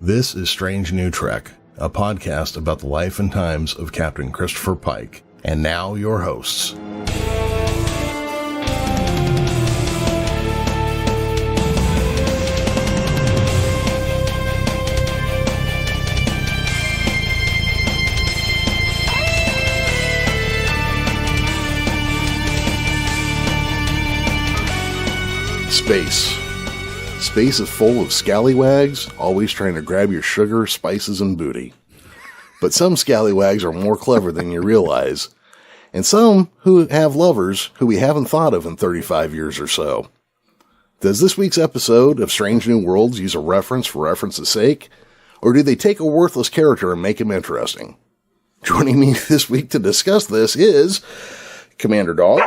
This is Strange New Trek, a podcast about the life and times of Captain Christopher Pike. And now your hosts. Space. Space is full of scalawags, always trying to grab your sugar, spices, and booty. But some scalawags are more clever than you realize, and some who have lovers who we haven't thought of in 35 years or so. Does this week's episode of Strange New Worlds use a reference for reference's sake, or do they take a worthless character and make him interesting? Joining me this week to discuss this is Commander Dog.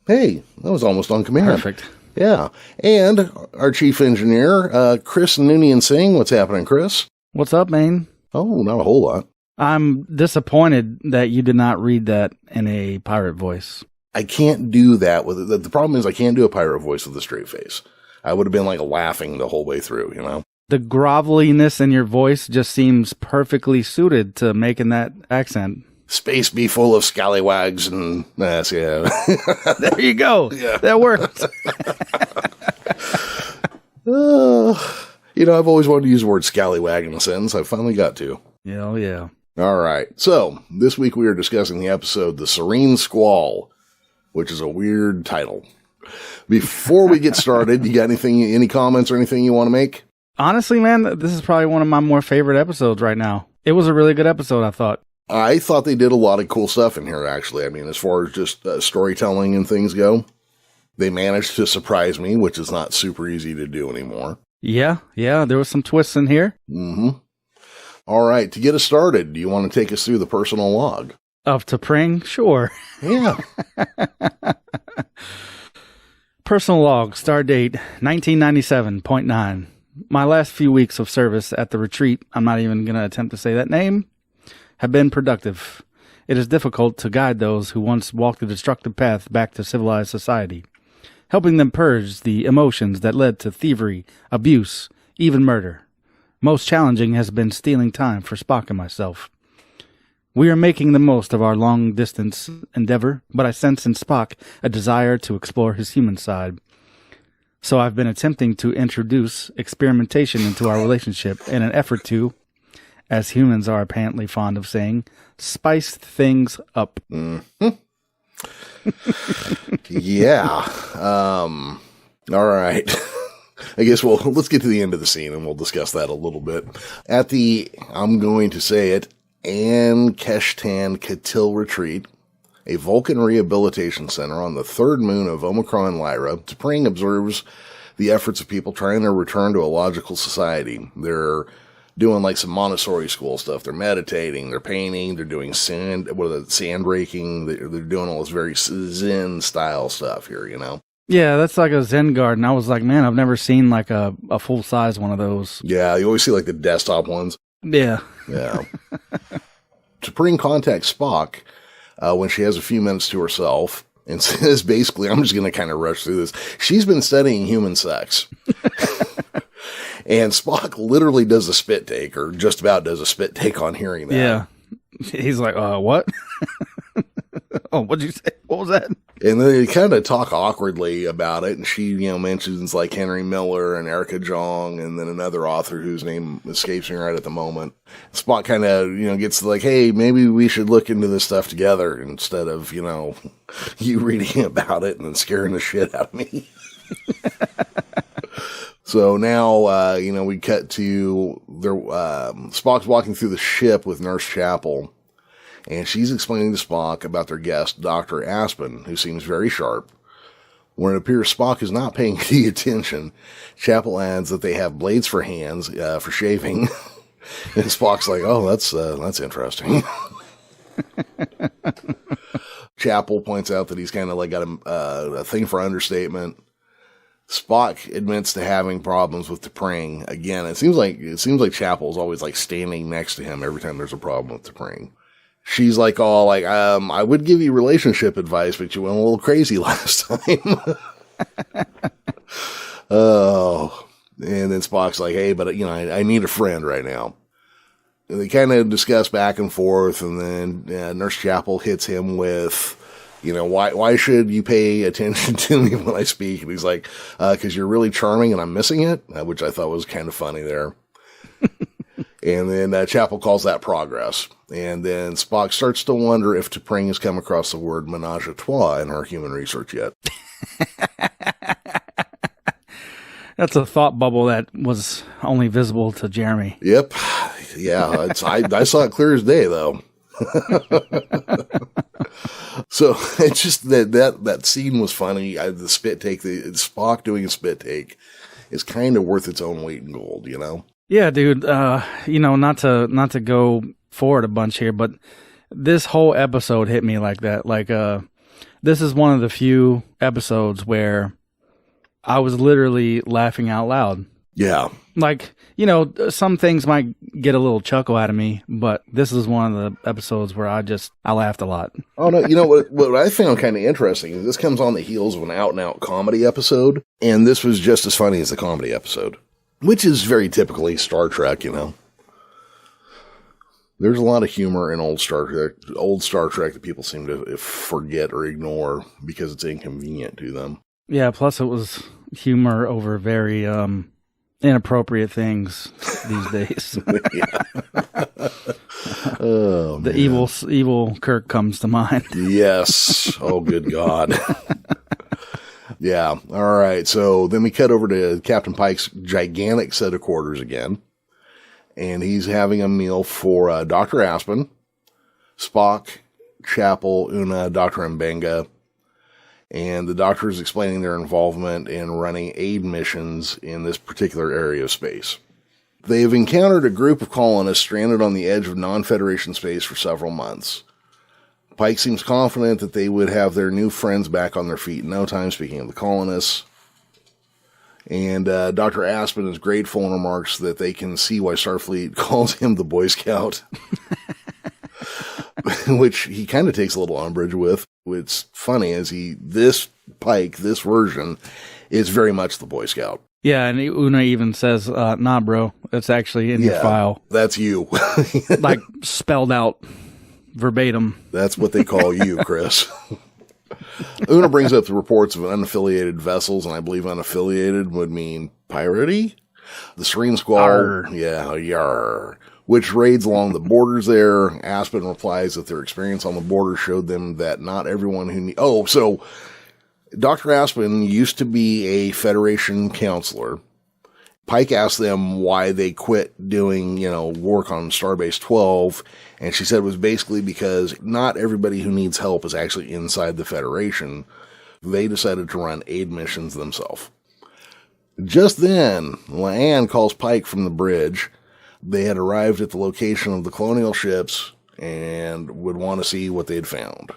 Hey, that was almost on command. Perfect. Yeah, and our chief engineer, Chris Noonian Singh. What's happening, Chris? What's up, man? Oh, not a whole lot. I'm disappointed that you did not read that in a pirate voice. I can't do that with it. The problem is I can't do a pirate voice with a straight face. I would have been like laughing the whole way through, you know? The groveliness in your voice just seems perfectly suited to making that accent. Space be full of scalawags and yeah. There you go. Yeah. That worked. I've always wanted to use the word scallywag in a sentence. I finally got to. Yeah, oh yeah. All right. So this week we are discussing the episode, The Serene Squall, which is a weird title. Before we get started, you got any comments or anything you want to make? Honestly, man, this is probably one of my more favorite episodes right now. It was a really good episode, I thought. I thought they did a lot of cool stuff in here, actually. I mean, as far as just storytelling and things go, they managed to surprise me, which is not super easy to do anymore. Yeah, there was some twists in here. Mm-hmm. All right, to get us started, do you want to take us through the personal log? Of T'Pring? Sure. Yeah. Personal log, star date 1997.9. My last few weeks of service at the retreat, I'm not even going to attempt to say that name, have been productive. It is difficult to guide those who once walked the destructive path back to civilized society, helping them purge the emotions that led to thievery, abuse, even murder. Most challenging has been stealing time for Spock and myself. We are making the most of our long-distance endeavor, but I sense in Spock a desire to explore his human side. So I've been attempting to introduce experimentation into our relationship in an effort to, as humans are apparently fond of saying, spice things up. Mm-hmm. Yeah. All right. I guess let's get to the end of the scene and we'll discuss that a little bit. At the, I'm going to say it, An-Keshtan Katil Retreat, a Vulcan rehabilitation center on the third moon of Omicron Lyra, T'Pring observes the efforts of people trying to return to a logical society. They're doing like some Montessori school stuff. They're meditating, they're painting, they're doing sand raking. They're doing all this very Zen style stuff here, you know? Yeah, that's like a Zen garden. I was like, man, I've never seen like a full size one of those. Yeah, you always see like the desktop ones. Yeah. Yeah. T'Pring contacts Spock when she has a few minutes to herself and says basically, I'm just going to kind of rush through this. She's been studying human sex. And Spock literally does a spit take, or just about does a spit take on hearing that. Yeah. He's like, what? Oh, what'd you say? What was that? And then they kind of talk awkwardly about it, and she, mentions like Henry Miller and Erica Jong, and then another author whose name escapes me right at the moment. Spock kind of, gets like, hey, maybe we should look into this stuff together instead of, you reading about it and then scaring the shit out of me. So now, we cut to Spock's walking through the ship with Nurse Chapel, and she's explaining to Spock about their guest, Dr. Aspen, who seems very sharp. When it appears Spock is not paying any attention, Chapel adds that they have blades for hands, for shaving. And Spock's like, oh, that's interesting. Chapel points out that he's kind of like got a thing for understatement. Spock admits to having problems with T'Pring. Again, it seems like Chapel's always like standing next to him every time there's a problem with T'Pring. She's like, I would give you relationship advice, but you went a little crazy last time. Oh, And then Spock's like, hey, but I need a friend right now. And they kind of discuss back and forth, and then Nurse Chapel hits him with, why should you pay attention to me when I speak? And he's like, because you're really charming and I'm missing it, which I thought was kind of funny there. And then Chapel calls that progress. And then Spock starts to wonder if T'Pring has come across the word menage a trois in her human research yet. That's a thought bubble that was only visible to Jeremy. Yep. Yeah, I saw it clear as day, though. So it's just that scene was funny. The spit take, the Spock doing a spit take is kind of worth its own weight in gold, Yeah, dude. Not to go forward a bunch here, but this whole episode hit me like that. Like, this is one of the few episodes where I was literally laughing out loud. Yeah. Like, some things might get a little chuckle out of me, but this is one of the episodes where I laughed a lot. Oh, no, what I found kind of interesting is this comes on the heels of an out-and-out comedy episode, and this was just as funny as the comedy episode, which is very typically Star Trek, There's a lot of humor in old Star Trek that people seem to forget or ignore because it's inconvenient to them. Yeah, plus it was humor over very inappropriate things these days. Oh, the man. evil Kirk comes to mind. Yes. Oh, good God. Yeah. All right. So then we cut over to Captain Pike's gigantic set of quarters again. And he's having a meal for Dr. Aspen, Spock, Chapel, Una, Dr. Mbenga. And the doctor is explaining their involvement in running aid missions in this particular area of space. They've encountered a group of colonists stranded on the edge of non-Federation space for several months. Pike seems confident that they would have their new friends back on their feet in no time, speaking of the colonists. And Dr. Aspen is grateful and remarks that they can see why Starfleet calls him the Boy Scout. Which he kind of takes a little umbrage with. What's funny is this Pike, this version, is very much the Boy Scout. Yeah, and Una even says, nah, bro, it's actually in your file. That's you. Like, spelled out verbatim. That's what they call you, Chris. Una brings up the reports of unaffiliated vessels, and I believe unaffiliated would mean piratey. The Serene Squall, Arr. Yeah, yar, which raids along the borders there. Aspen replies that their experience on the border showed them that not everyone who so Dr. Aspen used to be a Federation counselor. Pike asked them why they quit doing, work on Starbase 12, and she said it was basically because not everybody who needs help is actually inside the Federation. They decided to run aid missions themselves. Just then, La'an calls Pike from the bridge. They had arrived at the location of the colonial ships and would want to see what they had found.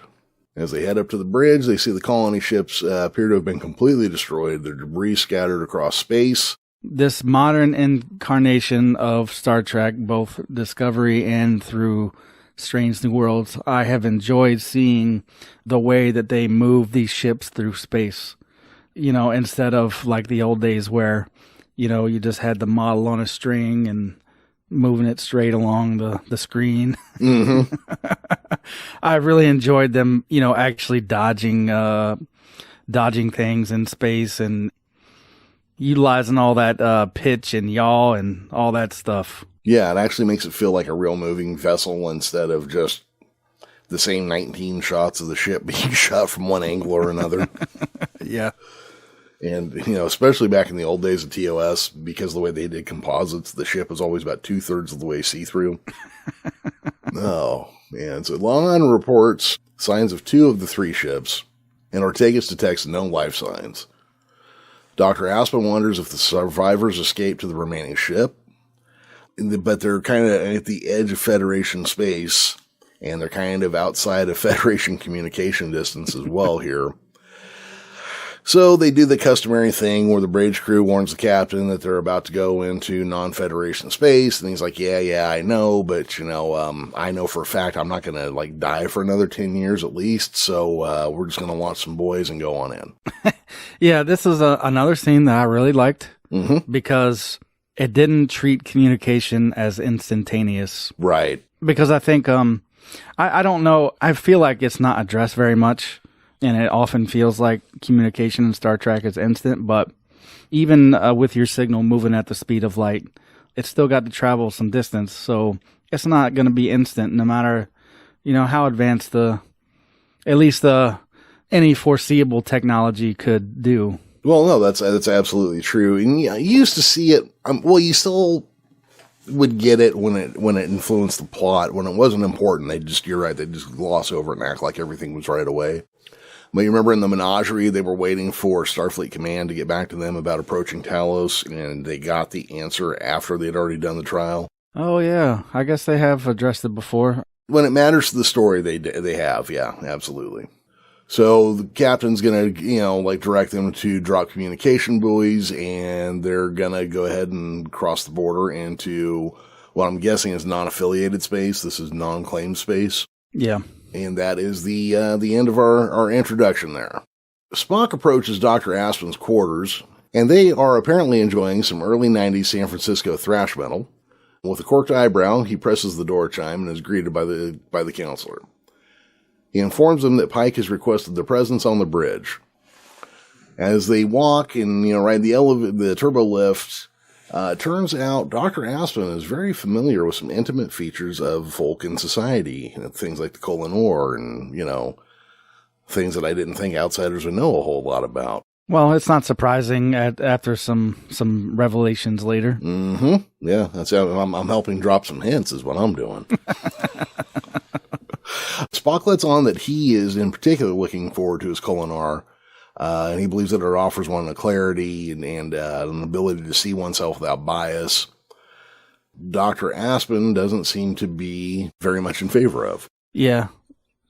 As they head up to the bridge, they see the colony ships appear to have been completely destroyed. Their debris scattered across space. This modern incarnation of Star Trek, both Discovery and through Strange New Worlds, I have enjoyed seeing the way that they move these ships through space. Instead of like the old days where, you just had the model on a string and moving it straight along the screen. Mm-hmm. I really enjoyed them, actually dodging things in space and utilizing all that pitch and yaw and all that stuff. Yeah, it actually makes it feel like a real moving vessel instead of just the same 19 shots of the ship being shot from one angle or another. Yeah. And, especially back in the old days of TOS, because of the way they did composites, the ship was always about 2/3 of the way see-through. Oh, man. So La'an reports signs of 2 of the 3 ships, and Ortegas detects no life signs. Dr. Aspen wonders if the survivors escaped to the remaining ship, but they're kind of at the edge of Federation space, and they're kind of outside of Federation communication distance as well here. So they do the customary thing where the bridge crew warns the captain that they're about to go into non-Federation space, and he's like, yeah, I know, but, I know for a fact I'm not going to, die for another 10 years at least, so we're just going to launch some boys and go on in. Yeah, this is another scene that I really liked. because it didn't treat communication as instantaneous. Right. Because I think, I don't know, I feel like it's not addressed very much, and it often feels like communication in Star Trek is instant, but even with your signal moving at the speed of light, it's still got to travel some distance, so it's not going to be instant no matter, how advanced any foreseeable technology could do. Well, no, that's absolutely true. And you used to see it. You still would get it when it influenced the plot. When it wasn't important, you're right, they'd just gloss over it and act like everything was right away. But you remember in the Menagerie, they were waiting for Starfleet Command to get back to them about approaching Talos, and they got the answer after they'd already done the trial. Oh yeah, I guess they have addressed it before. When it matters to the story, they have, yeah, absolutely. So the captain's going to, direct them to drop communication buoys, and they're going to go ahead and cross the border into what I'm guessing is non-affiliated space. This is non-claimed space. Yeah. And that is the end of our introduction there. Spock approaches Dr. Aspen's quarters, and they are apparently enjoying some early 90s San Francisco thrash metal. With a corked eyebrow, he presses the door chime and is greeted by the counselor. He informs them that Pike has requested their presence on the bridge. As they walk and, ride the turbo lift, it turns out Dr. Aspen is very familiar with some intimate features of Vulcan society. Things like the Kolonor and, things that I didn't think outsiders would know a whole lot about. Well, it's not surprising after some revelations later. Mm-hmm. Yeah, that's how I'm helping drop some hints is what I'm doing. Spock lets on that he is in particular looking forward to his Kolonor, and he believes that it offers one a clarity and an ability to see oneself without bias. Dr. Aspen doesn't seem to be very much in favor of. Yeah.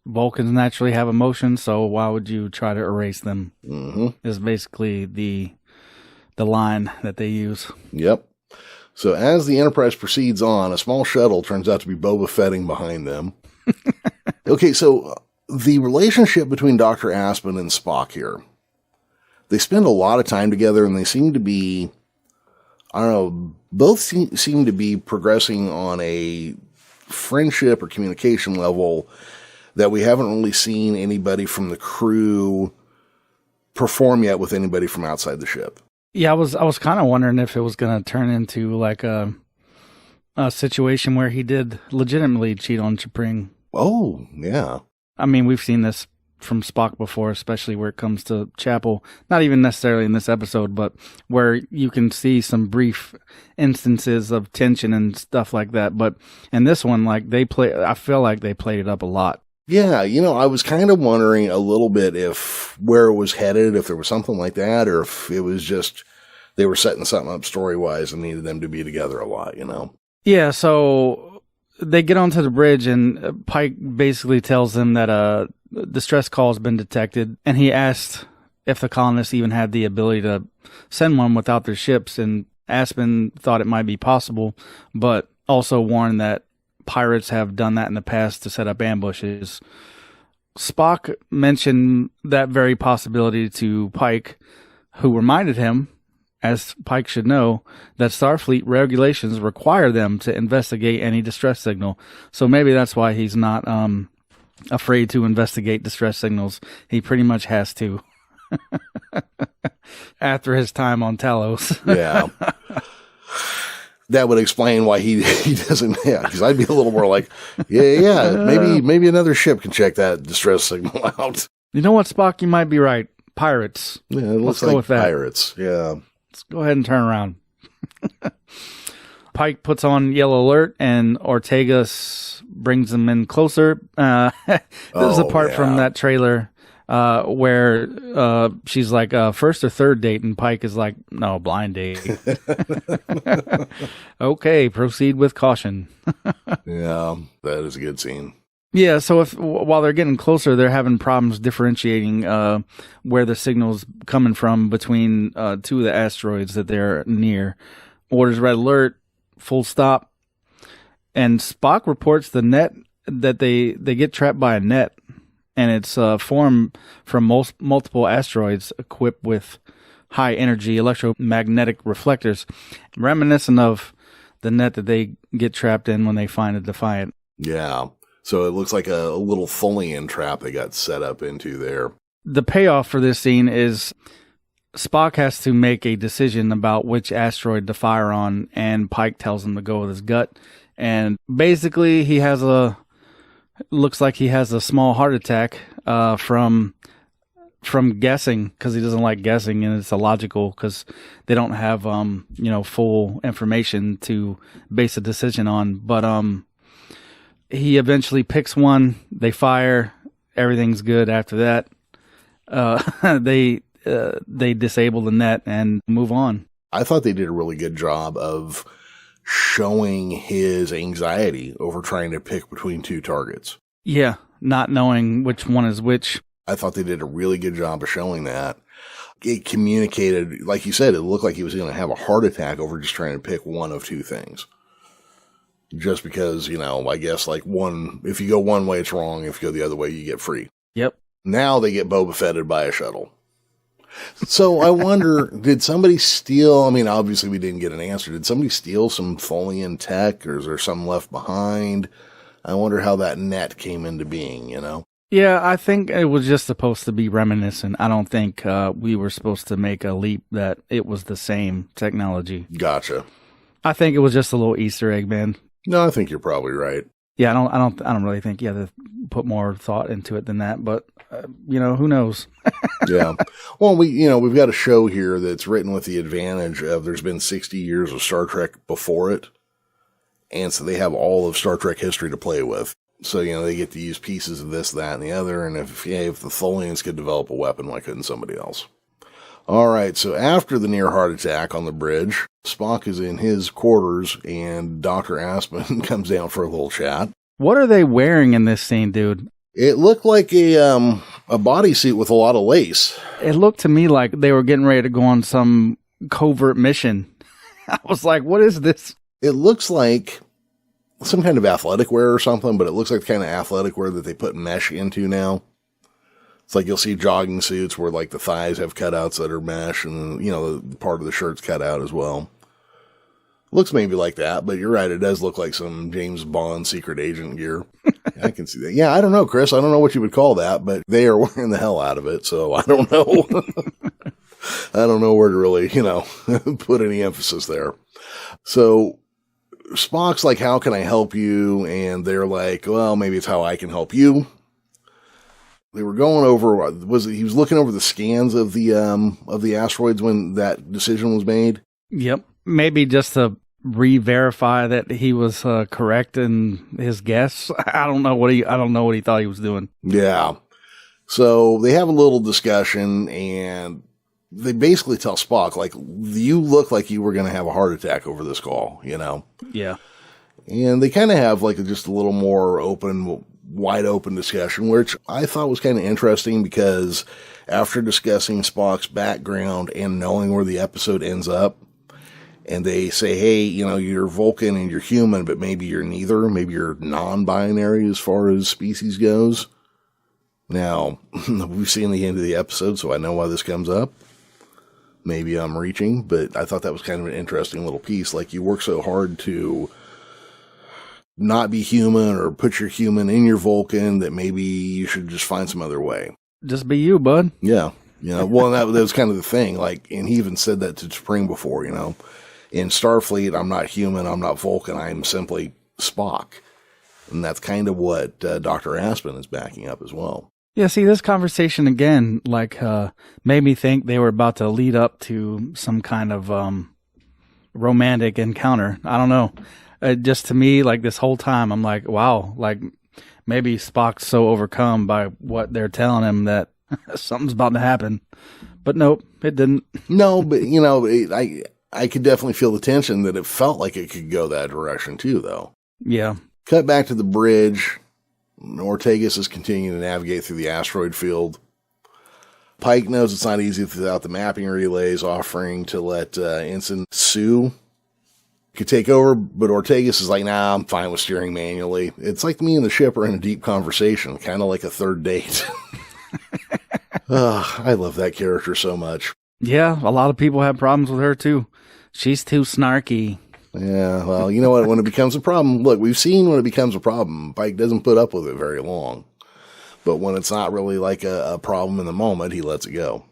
Vulcans naturally have emotions, so why would you try to erase them? Mm-hmm. Is basically the line that they use. Yep. So as the Enterprise proceeds on, a small shuttle turns out to be Boba Fetting behind them. Okay, so the relationship between Dr. Aspen and Spock here, they spend a lot of time together, and they seem to be, both seem to be progressing on a friendship or communication level that we haven't really seen anybody from the crew perform yet with anybody from outside the ship. Yeah, I was kind of wondering if it was going to turn into like a situation where he did legitimately cheat on T'Pring. Oh, yeah. I mean, we've seen this from Spock before, especially where it comes to Chapel. Not even necessarily in this episode, but where you can see some brief instances of tension and stuff like that. But in this one, I feel like they played it up a lot. Yeah, I was kind of wondering a little bit if where it was headed, if there was something like that, or if it was just they were setting something up story-wise and needed them to be together a lot, Yeah, so they get onto the bridge, and Pike basically tells them that a distress call has been detected, and he asked if the colonists even had the ability to send one without their ships, and Aspen thought it might be possible, but also warned that pirates have done that in the past to set up ambushes. Spock mentioned that very possibility to Pike, who reminded him, as Pike should know, that Starfleet regulations require them to investigate any distress signal. So maybe that's why he's not afraid to investigate distress signals. He pretty much has to. After his time on Talos. Yeah. That would explain why he doesn't, because I'd be a little more like, maybe another ship can check that distress signal out. You know what, Spock? You might be right. Pirates. Yeah, let's go with that. Pirates, yeah. Let's go ahead and turn around. Pike puts on yellow alert, and Ortegas brings them in closer. This is a part from that trailer where she's like, first or third date, and Pike is like, no, blind date. Okay, proceed with caution. Yeah, that is a good scene. Yeah, so while they're getting closer, they're having problems differentiating where the signal's coming from between two of the asteroids that they're near. Orders red alert, full stop. And Spock reports the net that they get trapped by a net. And it's formed from multiple asteroids equipped with high energy electromagnetic reflectors, reminiscent of the net that they get trapped in when they find a Defiant. Yeah. So it looks like a little Tholian trap they got set up into there. The payoff for this scene is Spock has to make a decision about which asteroid to fire on, and Pike tells him to go with his gut. And basically, looks like he has a small heart attack from guessing, because he doesn't like guessing, and it's illogical because they don't have full information to base a decision on. But he eventually picks one. They fire. Everything's good after that. They disable the net and move on. I thought they did a really good job of showing his anxiety over trying to pick between two targets. Yeah, not knowing which one is which. I thought they did a really good job of showing that. It communicated, like you said, it looked like he was going to have a heart attack over just trying to pick one of two things. Just because, I guess if you go one way, it's wrong. If you go the other way, you get free. Yep. Now they get Boba Fetted by a shuttle. So I wonder, did somebody steal, obviously we didn't get an answer. Did somebody steal some Tholian tech, or is there some left behind? I wonder how that net came into being, Yeah, I think it was just supposed to be reminiscent. I don't think we were supposed to make a leap that it was the same technology. Gotcha. I think it was just a little Easter egg, man. No, I think you're probably right. Yeah, I don't really think you have to put more thought into it than that, but who knows? Yeah. Well, we've got a show here that's written with the advantage of there's been 60 years of Star Trek before it. And so they have all of Star Trek history to play with. So, they get to use pieces of this, that, and the other. And if the Tholians could develop a weapon, why couldn't somebody else? All right. So after the near heart attack on the bridge, Spock is in his quarters and Dr. Aspen comes down for a little chat. What are they wearing in this scene, dude? It looked like a bodysuit with a lot of lace. It looked to me like they were getting ready to go on some covert mission. I was like, what is this? It looks like some kind of athletic wear or something, but it looks like the kind of athletic wear that they put mesh into now. It's like you'll see jogging suits where the thighs have cutouts that are mesh, and the part of the shirt's cut out as well. Looks maybe like that, but you're right. It does look like some James Bond secret agent gear. I can see that. Yeah, I don't know, Chris. I don't know what you would call that, but they are wearing the hell out of it. So I don't know. I don't know where to really, put any emphasis there. So Spock's like, how can I help you? And they're like, well, maybe it's how I can help you. They were going over, he was looking over the scans of the asteroids when that decision was made? Yep. Maybe just to re-verify that he was correct in his guess. I don't know what he thought he was doing. Yeah. So they have a little discussion, and they basically tell Spock, you look like you were going to have a heart attack over this call, Yeah. And they kind of have just a little more wide open discussion, which I thought was kind of interesting, because after discussing Spock's background and knowing where the episode ends up, and they say, hey, you're Vulcan and you're human, but maybe you're neither. Maybe you're non-binary as far as species goes. Now, we've seen the end of the episode, so I know why this comes up. Maybe I'm reaching, but I thought that was kind of an interesting little piece. You work so hard to not be human or put your human in your Vulcan that maybe you should just find some other way. Just be you, bud. Yeah. Well, that was kind of the thing. And he even said that to Spring before, In Starfleet, I'm not human, I'm not Vulcan, I'm simply Spock. And that's kind of what Dr. Aspen is backing up as well. Yeah, see, this conversation again, made me think they were about to lead up to some kind of romantic encounter. I don't know. Just to me, this whole time, I'm like, wow, maybe Spock's so overcome by what they're telling him that something's about to happen. But nope, it didn't. No, but, I could definitely feel the tension that it felt like it could go that direction too, though. Yeah. Cut back to the bridge. Ortegas is continuing to navigate through the asteroid field. Pike knows it's not easy without the mapping relays, offering to let Ensign Sue could take over, but Ortegas is like, nah, I'm fine with steering manually. It's like me and the ship are in a deep conversation, kind of like a third date. I love that character so much. Yeah, a lot of people have problems with her too. She's too snarky. Yeah, well, you know what? When it becomes a problem, look, we've seen when it becomes a problem, Pike doesn't put up with it very long. But when it's not really like a problem in the moment, he lets it go.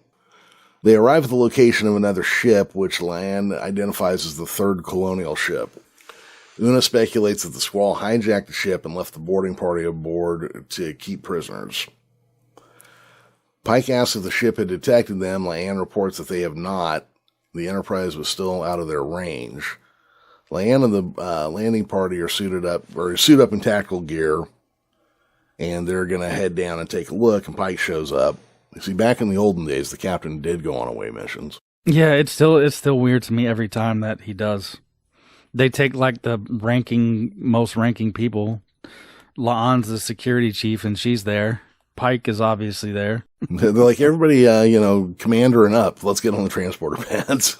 They arrive at the location of another ship, which Land identifies as the third colonial ship. Una speculates that the Squall hijacked the ship and left the boarding party aboard to keep prisoners. Pike asks if the ship had detected them. Land reports that they have not. The Enterprise was still out of their range. Land and the landing party are suit up in tactical gear, and they're going to head down and take a look, and Pike shows up. You see, back in the olden days, the captain did go on away missions. Yeah, it's still weird to me every time that he does. They take like the most ranking people. La'an's the security chief, and she's there. Pike is obviously there. They're like, everybody, commander and up, let's get on the transporter pads.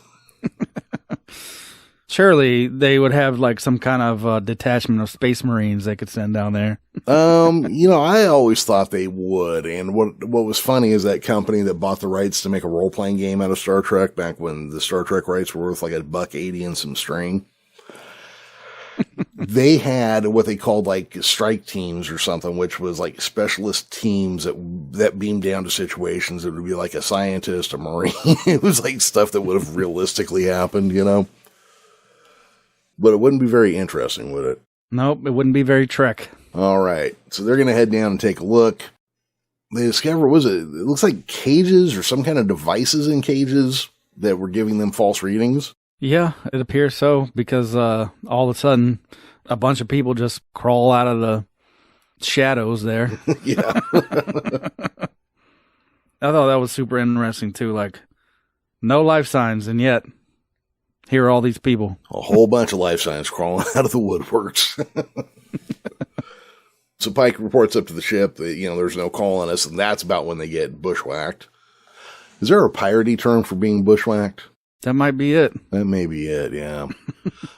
Surely they would have like some kind of detachment of space marines they could send down there. I always thought they would. And what was funny is that company that bought the rights to make a role-playing game out of Star Trek back when the Star Trek rights were worth like $1.80 and some string. They had what they called like strike teams or something, which was like specialist teams that beamed down to situations. It would be like a scientist, a marine. It was like stuff that would have realistically happened, But it wouldn't be very interesting, would it? Nope, it wouldn't be very Trek. All right. So they're going to head down and take a look. They discover, it looks like cages or some kind of devices in cages that were giving them false readings. Yeah, it appears so, because all of a sudden, a bunch of people just crawl out of the shadows there. Yeah. I thought that was super interesting, too. Like, no life signs, and yet, here are all these people. A whole bunch of life signs crawling out of the woodworks. So Pike reports up to the ship that, there's no call on us, and that's about when they get bushwhacked. Is there a piratey term for being bushwhacked? That might be it. That may be it, yeah.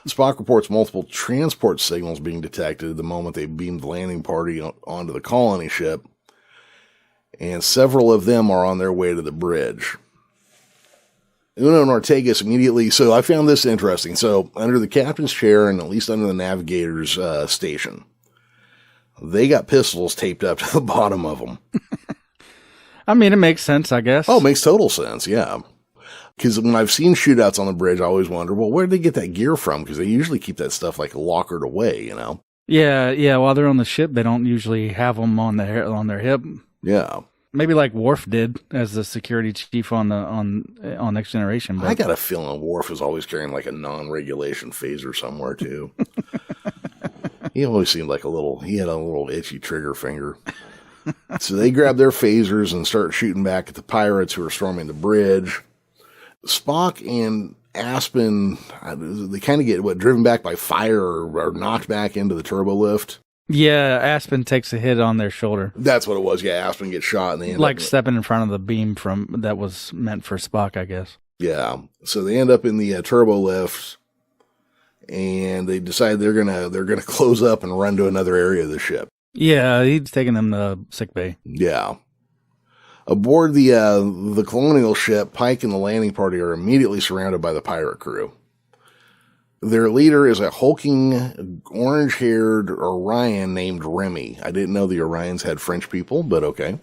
Spock reports multiple transport signals being detected the moment they beamed the landing party onto the colony ship, and several of them are on their way to the bridge. Una and Ortegas immediately, so I found this interesting. So under the captain's chair and at least under the navigator's station, they got pistols taped up to the bottom of them. I mean, it makes sense, I guess. Oh, it makes total sense, yeah. Because when I've seen shootouts on the bridge, I always wonder, well, where did they get that gear from? Because they usually keep that stuff like lockered away, Yeah. While they're on the ship, they don't usually have them on their hip. Yeah. Maybe like Worf did as the security chief on Next Generation. But I got a feeling Worf was always carrying like a non-regulation phaser somewhere too. He always seemed like he had a little itchy trigger finger. So they grab their phasers and start shooting back at the pirates who are storming the bridge. Spock and Aspen, they kind of get driven back by fire or knocked back into the turbo lift. Yeah, Aspen takes a hit on their shoulder. That's what it was. Yeah, Aspen gets shot and they end up stepping in front of the beam that was meant for Spock, I guess. Yeah. So they end up in the turbo lift, and they decide they're gonna close up and run to another area of the ship. Yeah, he's taking them to sickbay. Yeah. Aboard the colonial ship, Pike and the landing party are immediately surrounded by the pirate crew. Their leader is a hulking, orange-haired Orion named Remy. I didn't know the Orions had French people, but okay.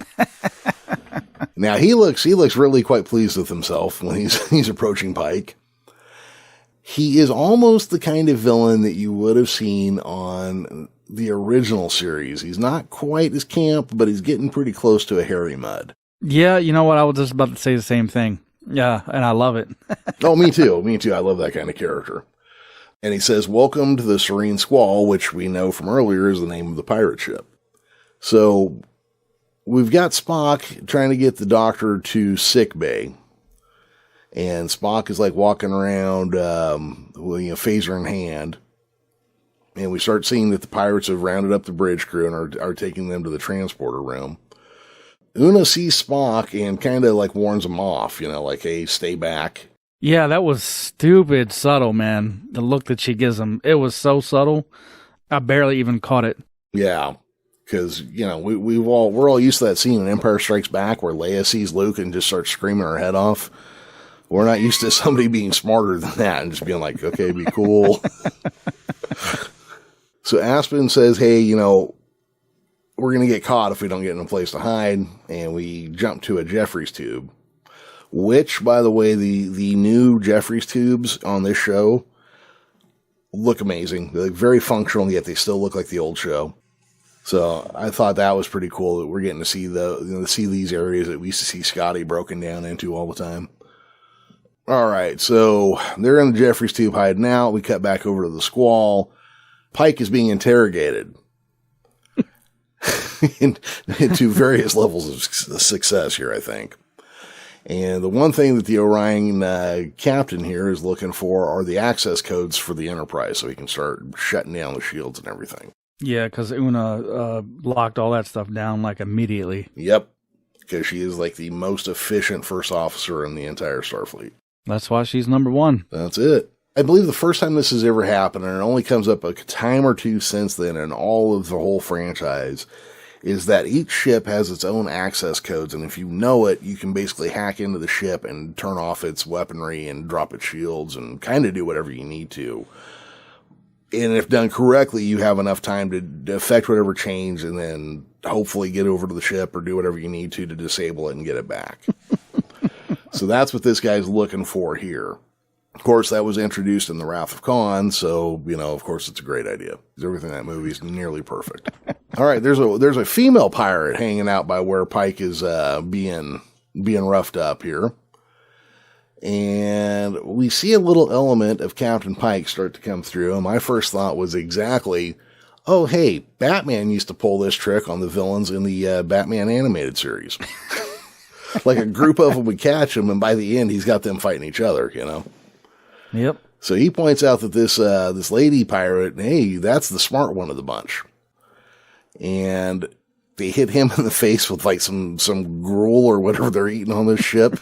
Now he looks really quite pleased with himself when he's approaching Pike. He is almost the kind of villain that you would have seen on the original series. He's not quite as camp, but he's getting pretty close to a Harry Mudd. Yeah, you know what? I was just about to say the same thing. Yeah, and I love it. Oh, me too. Me too. I love that kind of character. And he says, "Welcome to the Serene Squall," which we know from earlier is the name of the pirate ship. So we've got Spock trying to get the doctor to sickbay. And Spock is like walking around, phaser in hand. And we start seeing that the pirates have rounded up the bridge crew and are taking them to the transporter room. Una sees Spock and kind of like warns him off, like, hey, stay back. Yeah, that was stupid subtle, man. The look that she gives him, it was so subtle. I barely even caught it. Yeah, because, we're all used to that scene in Empire Strikes Back where Leia sees Luke and just starts screaming her head off. We're not used to somebody being smarter than that and just being like, okay, be cool. So Aspen says, hey, we're going to get caught if we don't get in a place to hide. And we jump to a Jeffries tube, which, by the way, the new Jeffries tubes on this show look amazing. They're very functional, yet they still look like the old show. So I thought that was pretty cool that we're getting to see see these areas that we used to see Scotty broken down into all the time. All right, so they're in the Jeffries tube hiding out. We cut back over to the Squall. Pike is being interrogated into various levels of success here, I think. And the one thing that the Orion captain here is looking for are the access codes for the Enterprise so he can start shutting down the shields and everything. Yeah, because Una locked all that stuff down like immediately. Yep, because she is like the most efficient first officer in the entire Starfleet. That's why she's number one. That's it. I believe the first time this has ever happened, and it only comes up a time or two since then in all of the whole franchise, is that each ship has its own access codes, and if you know it, you can basically hack into the ship and turn off its weaponry and drop its shields and kind of do whatever you need to. And if done correctly, you have enough time to effect whatever change and then hopefully get over to the ship or do whatever you need to disable it and get it back. So that's what this guy's looking for here. Of course, that was introduced in The Wrath of Khan, so, of course, it's a great idea. Everything in that movie is nearly perfect. All right, there's a female pirate hanging out by where Pike is being roughed up here. And we see a little element of Captain Pike start to come through, and my first thought was exactly, oh, hey, Batman used to pull this trick on the villains in the Batman animated series. Like a group of them would catch him, and by the end, he's got them fighting each other, Yep. So he points out that this lady pirate, hey, that's the smart one of the bunch. And they hit him in the face with like some gruel or whatever they're eating on this ship.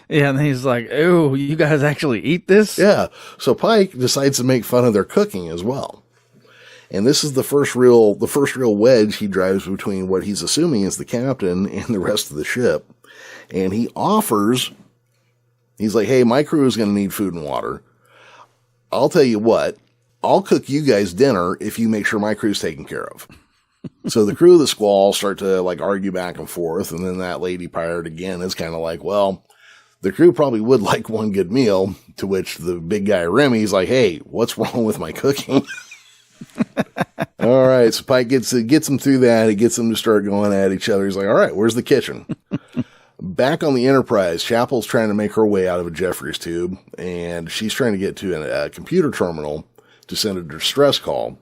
Yeah, and he's like, "Ooh, you guys actually eat this?" Yeah. So Pike decides to make fun of their cooking as well. And this is the first real wedge he drives between what he's assuming is the captain and the rest of the ship. And he's like, hey, my crew is going to need food and water. I'll tell you what, I'll cook you guys dinner if you make sure my crew's taken care of. So the crew of the Squall start to like argue back and forth. And then that lady pirate again is kind of like, well, the crew probably would like one good meal, to which the big guy Remy's like, hey, what's wrong with my cooking? All right, so Pike gets them through that. He gets them to start going at each other. He's like, all right, where's the kitchen? Back on the Enterprise, Chapel's trying to make her way out of a Jeffries tube, and she's trying to get to a computer terminal to send a distress call.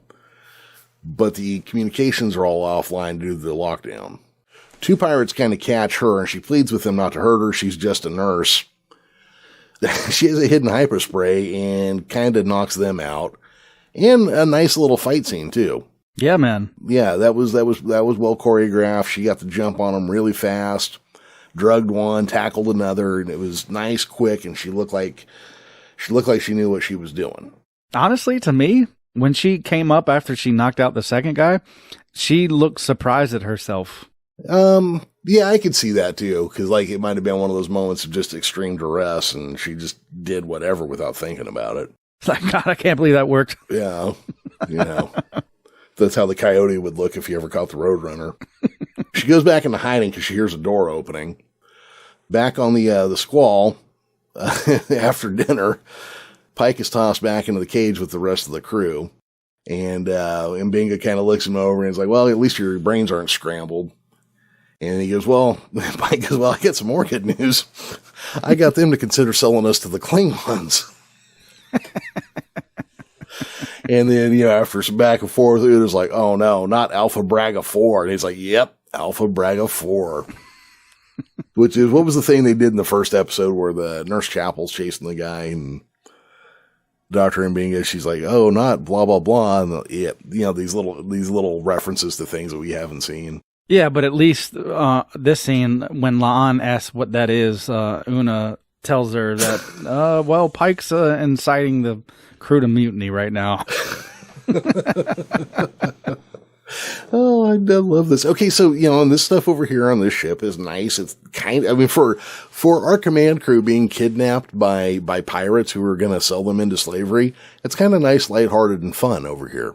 But the communications are all offline due to the lockdown. Two pirates kind of catch her, and she pleads with them not to hurt her. She's just a nurse. She has a hidden hyperspray and kind of knocks them out. And a nice little fight scene too. Yeah, man. Yeah, that was well choreographed. She got to jump on them really fast, drugged one, tackled another, and it was nice, quick, and she looked like she knew what she was doing. Honestly, to me, when she came up after she knocked out the second guy, she looked surprised at herself. Yeah, I could see that too, because like it might have been one of those moments of just extreme duress, and she just did whatever without thinking about it. It's like, God, I can't believe that worked. Yeah, that's how the Coyote would look if he ever caught the Roadrunner. She goes back into hiding because she hears a door opening. Back on the Squall, after dinner, Pike is tossed back into the cage with the rest of the crew, and Mbinga kind of looks him over and is like, "Well, at least your brains aren't scrambled." And he goes, Pike goes, "Well, I got some more good news. I got them to consider selling us to the Klingons." And then, after some back and forth, it was like, oh no, not Alpha Braga 4. And he's like, yep, Alpha Braga 4. Which is, what was the thing they did in the first episode where the Nurse Chapel's chasing the guy and Dr. Mbinga, she's like, oh, not blah, blah, blah. And these little references to things that we haven't seen. Yeah, but at least this scene, when La'an asks what that is, Una tells her that, Pike's inciting the crew to mutiny right now. Oh, I love this. Okay, so, and this stuff over here on this ship is nice. It's for our command crew being kidnapped by pirates who are going to sell them into slavery, it's kind of nice, lighthearted, and fun over here,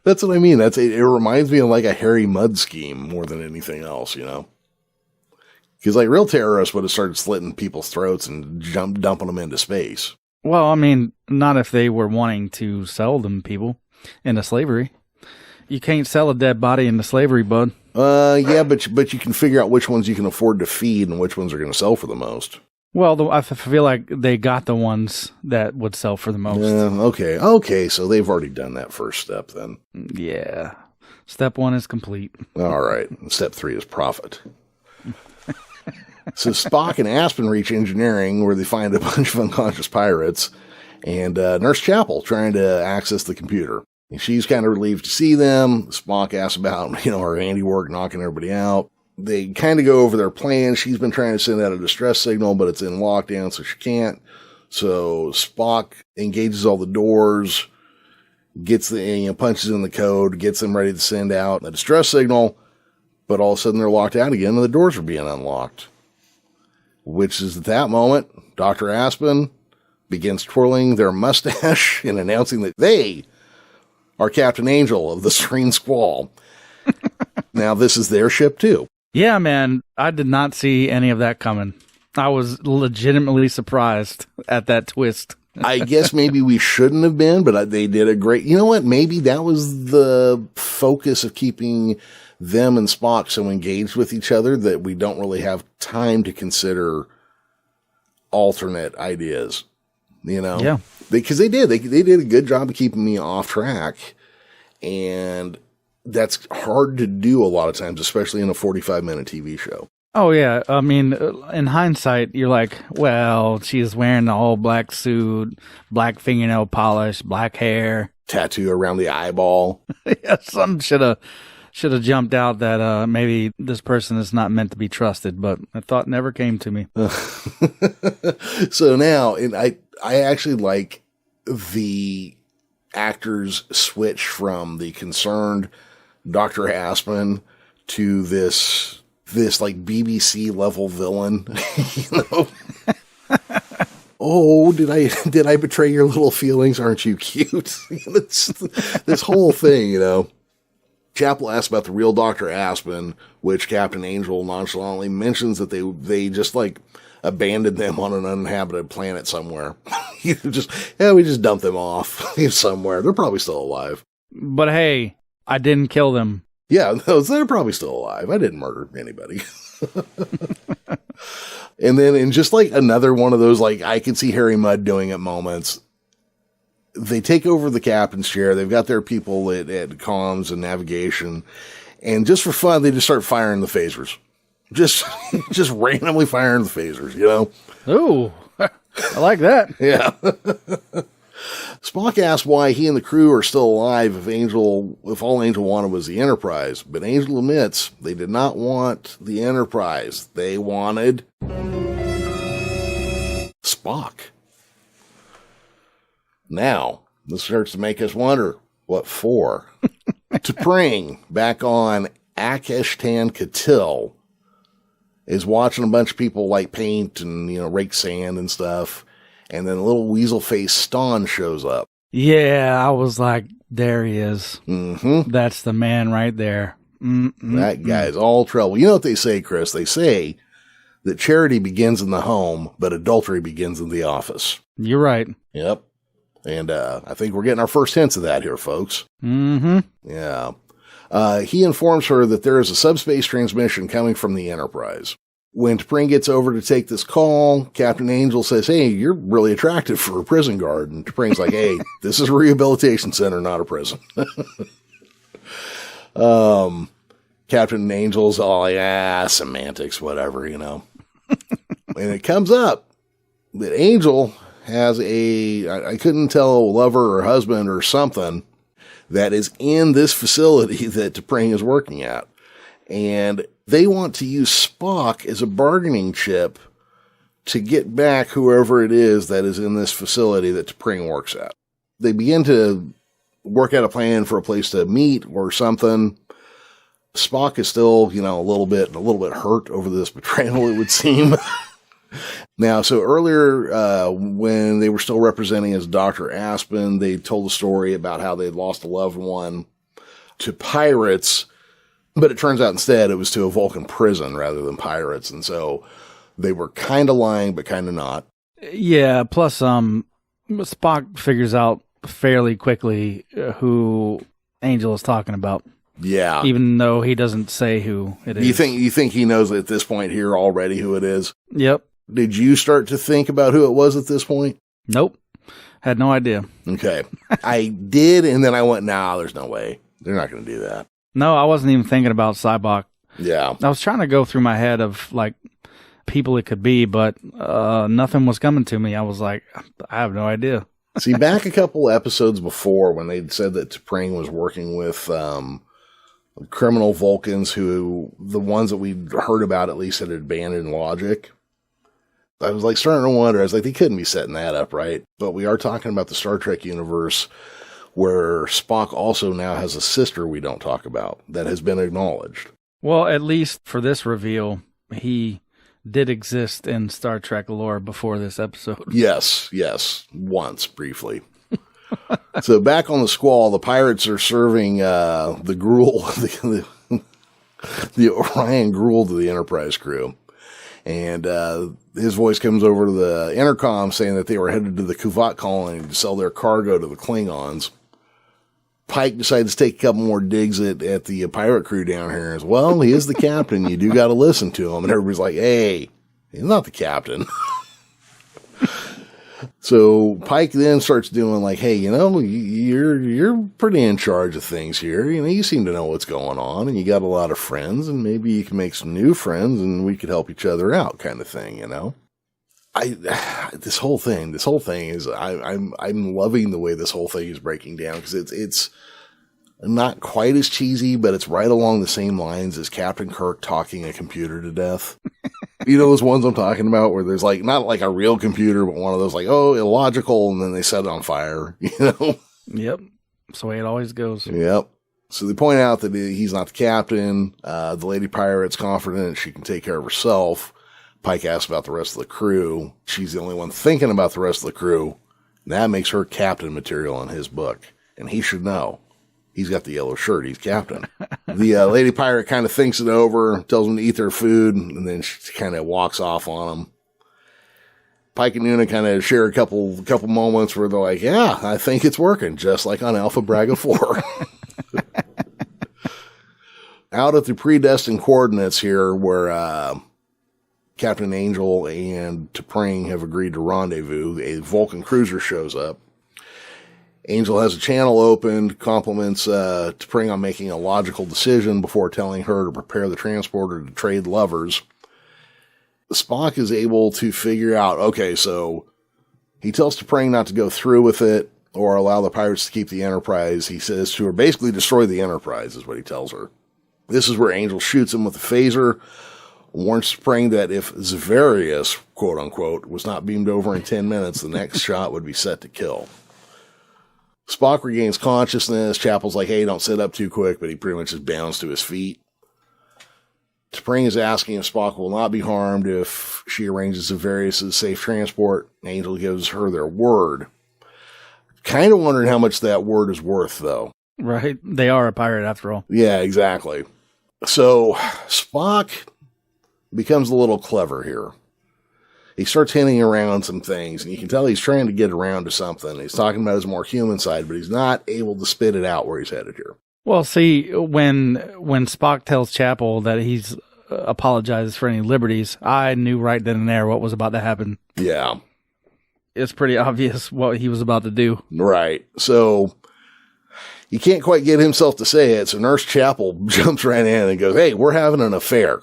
That's what I mean. It reminds me of like a Harry Mudd scheme more than anything else, Because like real terrorists would have started slitting people's throats and dumping them into space. Well, I mean, not if they were wanting to sell them people into slavery. You can't sell a dead body into slavery, bud. Yeah, but you can figure out which ones you can afford to feed and which ones are going to sell for the most. Well, I feel like they got the ones that would sell for the most. Okay, so they've already done that first step then. Yeah. Step 1 is complete. All right. Step 3 is profit. So Spock and Aspen reach engineering, where they find a bunch of unconscious pirates, and Nurse Chapel trying to access the computer. And she's kind of relieved to see them. Spock asks about, her handiwork knocking everybody out. They kind of go over their plan. She's been trying to send out a distress signal, but it's in lockdown, so she can't. So Spock engages all the doors, gets punches in the code, gets them ready to send out a distress signal, but all of a sudden they're locked out again and the doors are being unlocked. Which is at that moment, Dr. Aspen begins twirling their mustache and announcing that they are Captain Angel of the Serene Squall. Now, this is their ship, too. Yeah, man. I did not see any of that coming. I was legitimately surprised at that twist. I guess maybe we shouldn't have been, but they did a great... You know what? Maybe that was the focus of keeping them and Spock so engaged with each other that we don't really have time to consider alternate ideas, Yeah. Because they did a good job of keeping me off track, and that's hard to do a lot of times, especially in a 45-minute TV show. Oh, yeah. I mean, in hindsight, you're like, well, she's wearing the all black suit, black fingernail polish, black hair. Tattoo around the eyeball. Yeah, something should have jumped out that maybe this person is not meant to be trusted, but the thought never came to me. So now, and I actually like the actors switch from the concerned Dr. Aspen to this like BBC level villain, Oh, did I betray your little feelings? Aren't you cute? This whole thing, Chapel asks about the real Dr. Aspen, which Captain Angel nonchalantly mentions that they just like abandoned them on an uninhabited planet somewhere. We just dumped them off somewhere. They're probably still alive. But hey, I didn't kill them. Yeah, they're probably still alive. I didn't murder anybody. And then in just like another one of those, like I can see Harry Mudd doing at moments, they take over the captain's chair. They've got their people at comms and navigation. And just for fun, they just start firing the phasers. Just randomly firing the phasers, Ooh, I like that. Yeah. Spock asks why he and the crew are still alive if all Angel wanted was the Enterprise. But Angel admits they did not want the Enterprise. They wanted Spock. Now, this starts to make us wonder, what for? T'Pring, back on Akeshtan Katil, is watching a bunch of people like paint and, rake sand and stuff. And then a little weasel face Ston shows up. Yeah, I was like, there he is. Mm-hmm. That's the man right there. That guy's all trouble. You know what they say, Chris? They say that charity begins in the home, but adultery begins in the office. You're right. Yep. And I think we're getting our first hints of that here, folks. Mm-hmm. Yeah. He informs her that there is a subspace transmission coming from the Enterprise. When T'Pring gets over to take this call, Captain Angel says, "Hey, you're really attractive for a prison guard." And T'Pring's like, "Hey, this is a rehabilitation center, not a prison." Captain Angel's all like, semantics, whatever, And it comes up that Angel has I couldn't tell, lover or husband or something that is in this facility that T'Pring is working at. And they want to use Spock as a bargaining chip to get back whoever it is that is in this facility that T'Pring works at. They begin to work out a plan for a place to meet or something. Spock is still, a little bit hurt over this betrayal, it would seem. Now, so earlier, when they were still representing as Dr. Aspen, they told a story about how they'd lost a loved one to pirates, but it turns out instead it was to a Vulcan prison rather than pirates. And so they were kind of lying, but kind of not. Yeah. Plus, Spock figures out fairly quickly who Angel is talking about. Yeah. Even though he doesn't say who it is. You think he knows at this point here already who it is? Yep. Did you start to think about who it was at this point? Nope. Had no idea. Okay. I did, and then I went, nah, there's no way. They're not going to do that. No, I wasn't even thinking about Cybok. Yeah. I was trying to go through my head of, people it could be, but nothing was coming to me. I was like, I have no idea. See, back a couple episodes before when they'd said that T'Pring was working with criminal Vulcans who, the ones that we'd heard about at least, had abandoned logic. I was starting to wonder, I was like, they couldn't be setting that up, right? But we are talking about the Star Trek universe where Spock also now has a sister we don't talk about that has been acknowledged. Well, at least for this reveal, he did exist in Star Trek lore before this episode. Yes, once, briefly. So back on the Squall, the pirates are serving the gruel, the Orion gruel to the Enterprise crew. And his voice comes over to the intercom saying that they were headed to the Kuvat colony to sell their cargo to the Klingons. Pike decides to take a couple more digs at the pirate crew down here as well. He is the captain. You do got to listen to him. And everybody's like, hey, he's not the captain. So Pike then starts doing hey, you're pretty in charge of things here. You seem to know what's going on, and you got a lot of friends, and maybe you can make some new friends, and we could help each other out, kind of thing. This whole thing is I'm loving the way this whole thing is breaking down, because it's not quite as cheesy, but it's right along the same lines as Captain Kirk talking a computer to death. You know those ones I'm talking about where there's not a real computer, but one of those illogical, and then they set it on fire, Yep. That's the way it always goes. Yep. So they point out that he's not the captain. The lady pirate's confident she can take care of herself. Pike asks about the rest of the crew. She's the only one thinking about the rest of the crew. And that makes her captain material in his book. And he should know. He's got the yellow shirt. He's captain. The lady pirate kind of thinks it over, tells them to eat their food, and then she kind of walks off on them. Pike and Una kind of share a couple moments where they're like, yeah, I think it's working, just like on Alpha Braga 4. Out at the predestined coordinates here where Captain Angel and T'Pring have agreed to rendezvous, a Vulcan cruiser shows up. Angel has a channel opened, compliments T'Pring on making a logical decision before telling her to prepare the transporter to trade lovers. Spock is able to figure out, okay, so he tells T'Pring not to go through with it or allow the pirates to keep the Enterprise. He says to her, basically destroy the Enterprise is what he tells her. This is where Angel shoots him with a phaser, warns T'Pring that if Zavarius, quote unquote, was not beamed over in 10 minutes, the next shot would be set to kill. Spock regains consciousness. Chapel's like, hey, don't sit up too quick, but he pretty much just bounds to his feet. T'Pring is asking if Spock will not be harmed if she arranges Zavarius' safe transport. Angel gives her their word. Kind of wondering how much that word is worth, though. Right. They are a pirate, after all. Yeah, exactly. So Spock becomes a little clever here. He starts hinting around some things, and you can tell he's trying to get around to something. He's talking about his more human side, but he's not able to spit it out where he's headed here. Well, see, when Spock tells Chapel that he's apologizes for any liberties, I knew right then and there what was about to happen. Yeah. It's pretty obvious what he was about to do. Right. So he can't quite get himself to say it, so Nurse Chapel jumps right in and goes, hey, we're having an affair.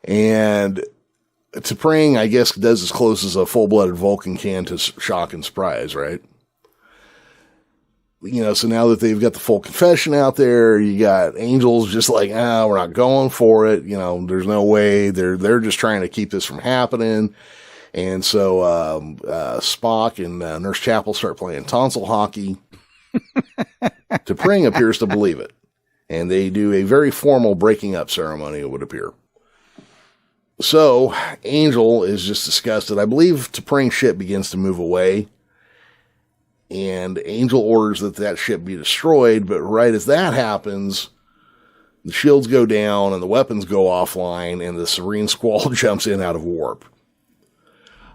And T'Pring, I guess, does as close as a full-blooded Vulcan can to shock and surprise, right? So now that they've got the full confession out there, you got Angels just like, we're not going for it. There's no way. They're just trying to keep this from happening. And so Spock and Nurse Chapel start playing tonsil hockey. T'Pring appears to believe it. And they do a very formal breaking up ceremony, it would appear. So, Angel is just disgusted. I believe T'Pring's ship begins to move away. And Angel orders that ship be destroyed. But right as that happens, the shields go down and the weapons go offline. And the Serene Squall jumps in out of warp.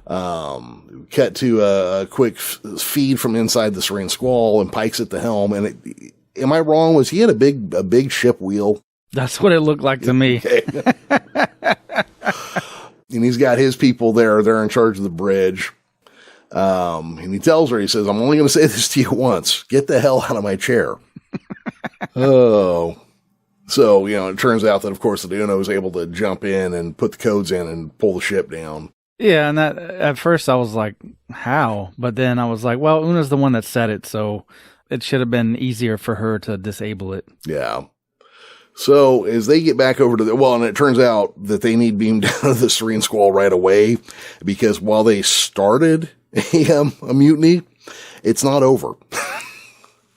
Cut to a quick feed from inside the Serene Squall, and Pike's at the helm. And am I wrong? Was he at a big ship wheel? That's what it looked like to me. Okay. And he's got his people there. They're in charge of the bridge. And he tells her, he says, I'm only going to say this to you once. Get the hell out of my chair. Oh. So, it turns out that, of course, the Uno was able to jump in and put the codes in and pull the ship down. Yeah, and that at first I was like, how? But then I was like, well, Una's the one that said it, so it should have been easier for her to disable it. Yeah. So as they get back over to and it turns out that they need beamed down to the Serene Squall right away, because while they started a mutiny, it's not over.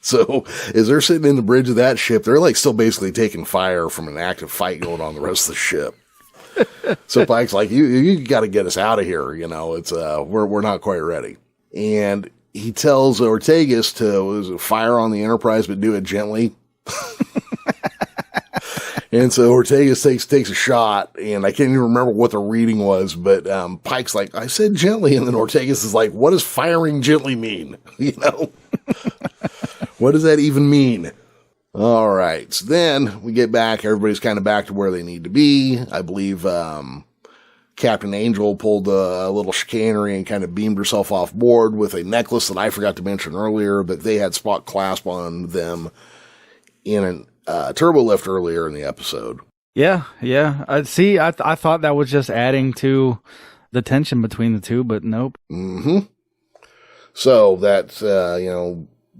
So as they're sitting in the bridge of that ship, they're like still basically taking fire from an active fight going on the rest of the ship. So Pike's like, you got to get us out of here. It's, we're not quite ready. And he tells Ortegas to fire on the Enterprise, but do it gently. And so Ortegas takes a shot, and I can't even remember what the reading was, but Pike's like, I said gently, and then Ortegas is like, what does firing gently mean? What does that even mean? All right. So then we get back. Everybody's kind of back to where they need to be. I believe Captain Angel pulled a little chicanery and kind of beamed herself off board with a necklace that I forgot to mention earlier, but they had Spock clasp on them in a turbo lift earlier in the episode. Yeah. I thought that was just adding to the tension between the two, but nope. Mm-hmm. So that's,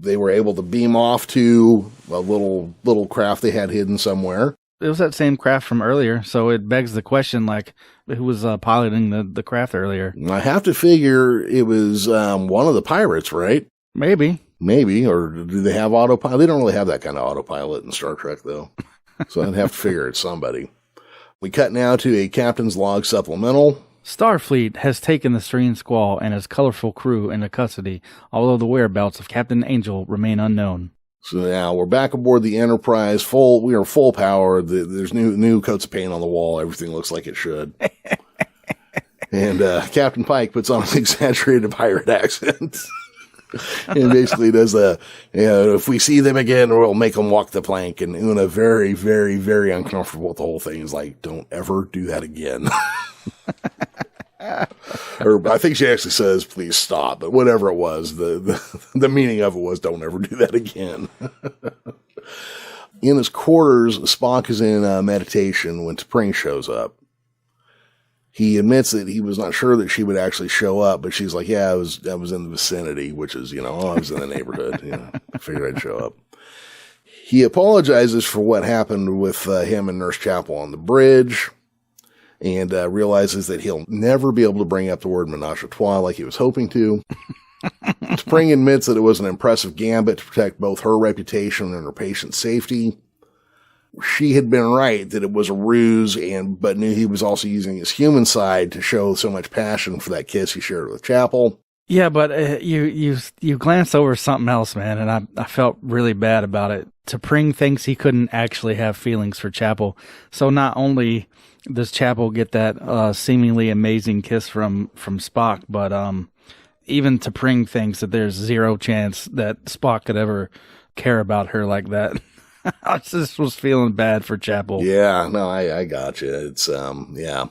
they were able to beam off to a little craft they had hidden somewhere. It was that same craft from earlier, so it begs the question, like, who was piloting the craft earlier? I have to figure it was one of the pirates, right? Maybe, or do they have autopilot? They don't really have that kind of autopilot in Star Trek, though. So I'd have to figure it's somebody. We cut now to a captain's log supplemental. Starfleet has taken the Serene Squall and his colorful crew into custody, although the whereabouts of Captain Angel remain unknown. So now we're back aboard the Enterprise. We are full power. There's new coats of paint on the wall. Everything looks like it should. And Captain Pike puts on an exaggerated pirate accent. And basically does if we see them again, we'll make them walk the plank. And Una, very, very, very uncomfortable with the whole thing, is like, don't ever do that again. Or I think she actually says, please stop. But whatever it was, the meaning of it was, don't ever do that again. In his quarters, Spock is in meditation when T'Pring shows up. He admits that he was not sure that she would actually show up, but she's like, yeah, I was in the vicinity, which is, I was in the neighborhood. I figured I'd show up. He apologizes for what happened with him and Nurse Chapel on the bridge, and realizes that he'll never be able to bring up the word menage a trois like he was hoping to. T'Pring admits that it was an impressive gambit to protect both her reputation and her patient's safety. She had been right that it was a ruse, but knew he was also using his human side to show so much passion for that kiss he shared with Chapel. Yeah, but you glanced over something else, man, and I felt really bad about it. T'Pring thinks he couldn't actually have feelings for Chapel, so not only does Chapel get that seemingly amazing kiss from Spock, but even T'Pring thinks that there's zero chance that Spock could ever care about her like that. I just was feeling bad for Chapel. Yeah, no, I got you. It's yeah.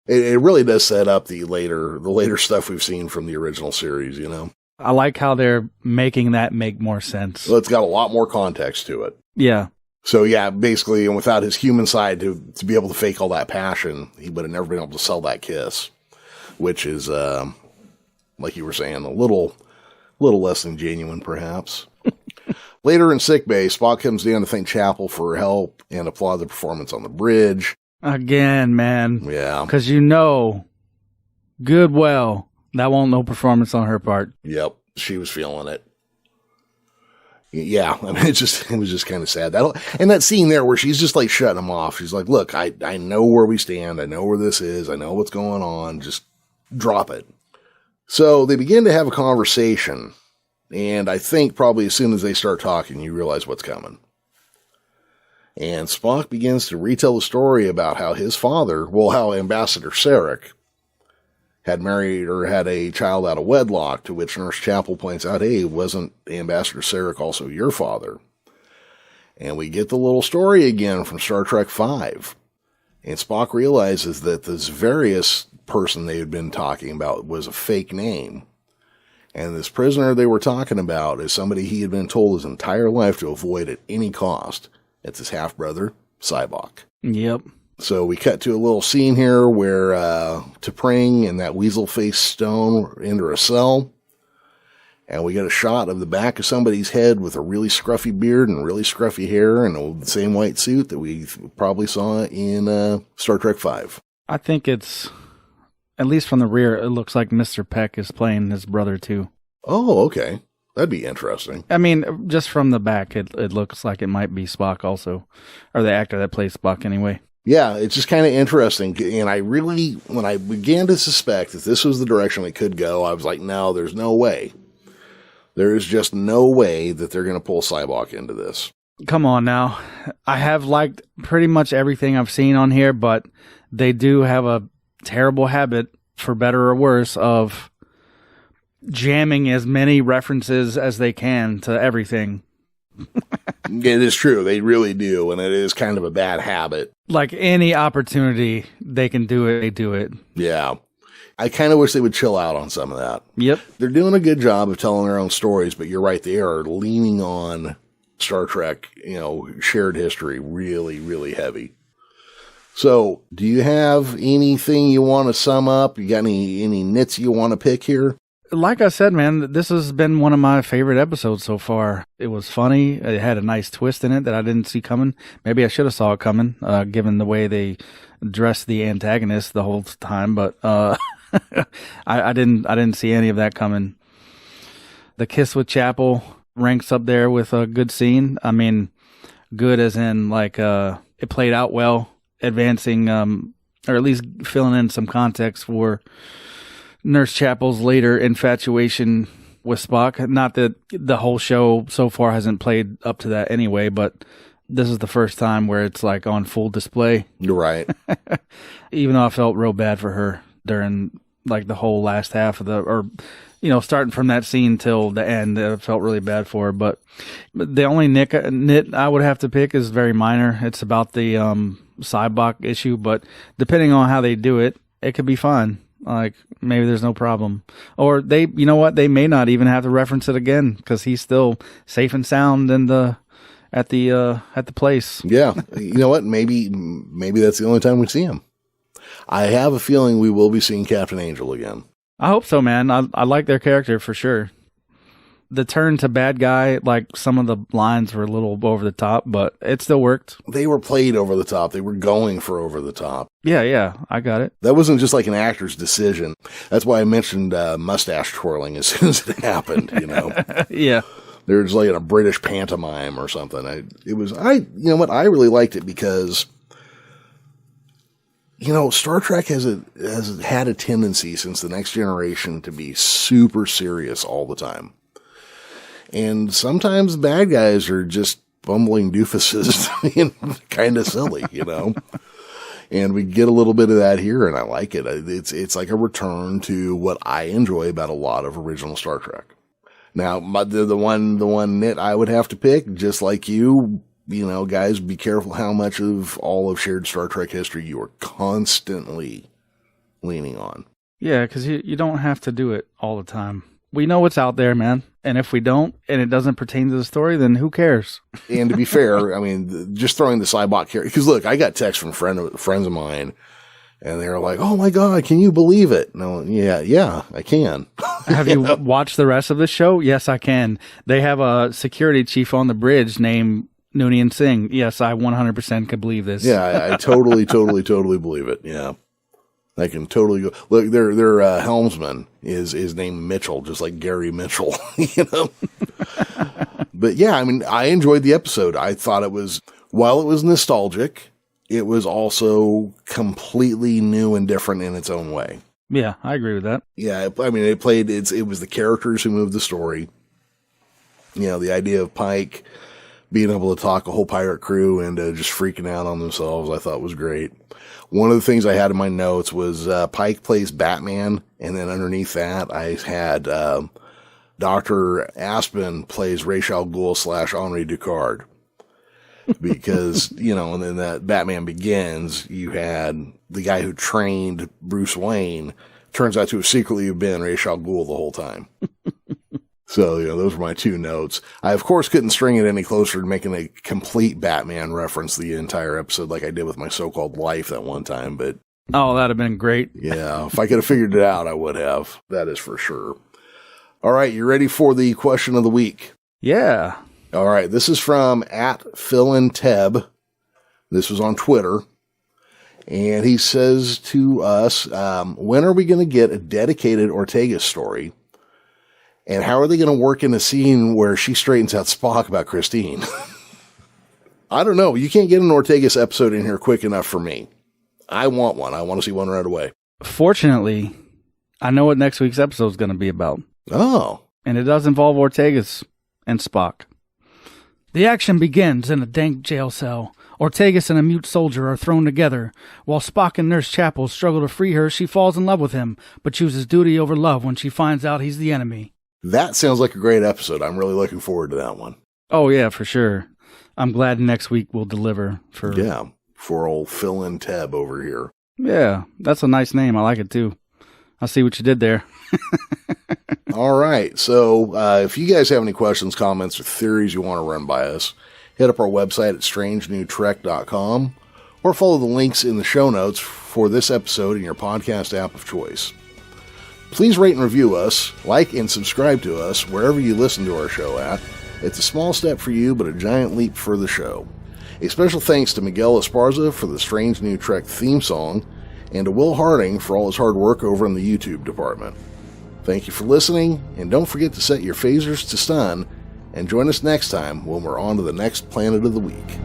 It really does set up the later stuff we've seen from the original series, I like how they're making that make more sense. Well, it's got a lot more context to it. Yeah. So yeah, basically, and without his human side to be able to fake all that passion, he would have never been able to sell that kiss, which is, like you were saying, a little less than genuine, perhaps. Later in sickbay, Spock comes down to thank Chapel for her help and applaud the performance on the bridge. Again, man. Yeah. Because Good, well. That won't no performance on her part. Yep, she was feeling it. Yeah, I mean, it was just kind of sad. And that scene there where she's just like shutting him off. She's like, look, I know where we stand. I know where this is. I know what's going on. Just drop it. So they begin to have a conversation. And I think probably as soon as they start talking, you realize what's coming. And Spock begins to retell the story about how his father, how Ambassador Sarek had married or had a child out of wedlock, to which Nurse Chapel points out, hey, wasn't Ambassador Sarek also your father? And we get the little story again from Star Trek V. And Spock realizes that this various person they had been talking about was a fake name. And this prisoner they were talking about is somebody he had been told his entire life to avoid at any cost. It's his half-brother, Sybok. Yep. So we cut to a little scene here where T'Pring and that weasel-faced stone enter a cell. And we get a shot of the back of somebody's head with a really scruffy beard and really scruffy hair and the same white suit that we probably saw in Star Trek V. I think it's, at least from the rear, it looks like Mr. Peck is playing his brother too. Oh, okay. That'd be interesting. I mean, just from the back, it looks like it might be Spock also. Or the actor that plays Spock anyway. Yeah, it's just kind of interesting. And I really, when I began to suspect that this was the direction it could go, I was like, no, there's no way. There is just no way that they're going to pull Sybok into this. Come on now. I have liked pretty much everything I've seen on here, but they do have a terrible habit, for better or worse, of jamming as many references as they can to everything. It is true. They really do. And it is kind of a bad habit. Like any opportunity they can do it, they do it. Yeah. I kind of wish they would chill out on some of that. Yep. They're doing a good job of telling their own stories, but you're right. They are leaning on Star Trek, shared history really, really heavy. So do you have anything you want to sum up? You got any nits you want to pick here? Like I said, man, this has been one of my favorite episodes so far. It was funny. It had a nice twist in it that I didn't see coming. Maybe I should have saw it coming, given the way they dressed the antagonist the whole time. But I didn't see any of that coming. The kiss with Chapel ranks up there with a good scene. I mean, good as in like it played out well, advancing or at least filling in some context for Nurse Chapel's later infatuation with Spock. Not that the whole show so far hasn't played up to that anyway, but this is the first time where it's like on full display. You're right. Even though I felt real bad for her during like the whole last half of starting from that scene till the end, I felt really bad for her. But the only nit I would have to pick is very minor. It's about the Sybok issue, but depending on how they do it, it could be fine. Like, maybe there's no problem. Or they may not even have to reference it again because he's still safe and sound at the place. Yeah. You know what? Maybe that's the only time we see him. I have a feeling we will be seeing Captain Angel again. I hope so, man. I like their character for sure. The turn to bad guy, like some of the lines were a little over the top, but it still worked. They were played over the top. They were going for over the top. Yeah, I got it. That wasn't just like an actor's decision. That's why I mentioned mustache twirling as soon as it happened, Yeah. There was like a British pantomime or something. I really liked it because, Star Trek has had a tendency since The Next Generation to be super serious all the time. And sometimes bad guys are just bumbling doofuses and kind of silly, And we get a little bit of that here, and I like it. It's like a return to what I enjoy about a lot of original Star Trek. Now, the one nit I would have to pick, just like you, guys, be careful how much of all of shared Star Trek history you are constantly leaning on. Yeah, because you don't have to do it all the time. We know what's out there, man. And if we don't, and it doesn't pertain to the story, then who cares? And to be fair, I mean, just throwing the Sybok character, because look, I got texts from friends of mine, and they're like, "Oh my God, can you believe it?" No, yeah, I can. Have you watched the rest of the show? Yes, I can. They have a security chief on the bridge named Noonien Singh. Yes, I 100% could believe this. Yeah, I totally believe it. Yeah. I can totally go. Look, their helmsman is named Mitchell, just like Gary Mitchell, you know? But yeah, I mean, I enjoyed the episode. I thought it was, while it was nostalgic, it was also completely new and different in its own way. Yeah, I agree with that. Yeah, I mean, it was the characters who moved the story. You know, the idea of Pike being able to talk a whole pirate crew into just freaking out on themselves, I thought was great. One of the things I had in my notes was Pike plays Batman, and then underneath that I had Dr. Aspen plays Ra's al Ghul / Henri Ducard. Because, you know, and then that Batman Begins, you had the guy who trained Bruce Wayne, turns out to have secretly been Ra's al Ghul the whole time. So, you know, those were my two notes. I, of course, couldn't string it any closer to making a complete Batman reference the entire episode like I did with my so-called life that one time, but... Oh, that'd have been great. Yeah, if I could have figured it out, I would have. That is for sure. All right, you ready for the question of the week? Yeah. All right, this is from @PhilAndTeb. This was on Twitter. And he says to us, when are we going to get a dedicated Ortegas story? And how are they going to work in a scene where she straightens out Spock about Christine? I don't know. You can't get an Ortegas episode in here quick enough for me. I want one. I want to see one right away. Fortunately, I know what next week's episode is going to be about. Oh. And it does involve Ortegas and Spock. The action begins in a dank jail cell. Ortegas and a mute soldier are thrown together. While Spock and Nurse Chapel struggle to free her, she falls in love with him, but chooses duty over love when she finds out he's the enemy. That sounds like a great episode. I'm really looking forward to that one. Oh, yeah, for sure. I'm glad next week will deliver for... Yeah, for old Phil and Teb over here. Yeah, that's a nice name. I like it, too. I see what you did there. All right. So if you guys have any questions, comments, or theories you want to run by us, hit up our website at strangenewtrek.com or follow the links in the show notes for this episode in your podcast app of choice. Please rate and review us, like and subscribe to us wherever you listen to our show at. It's a small step for you, but a giant leap for the show. A special thanks to Miguel Esparza for the Strange New Trek theme song, and to Will Harding for all his hard work over in the YouTube department. Thank you for listening, and don't forget to set your phasers to stun, and join us next time when we're on to the next planet of the week.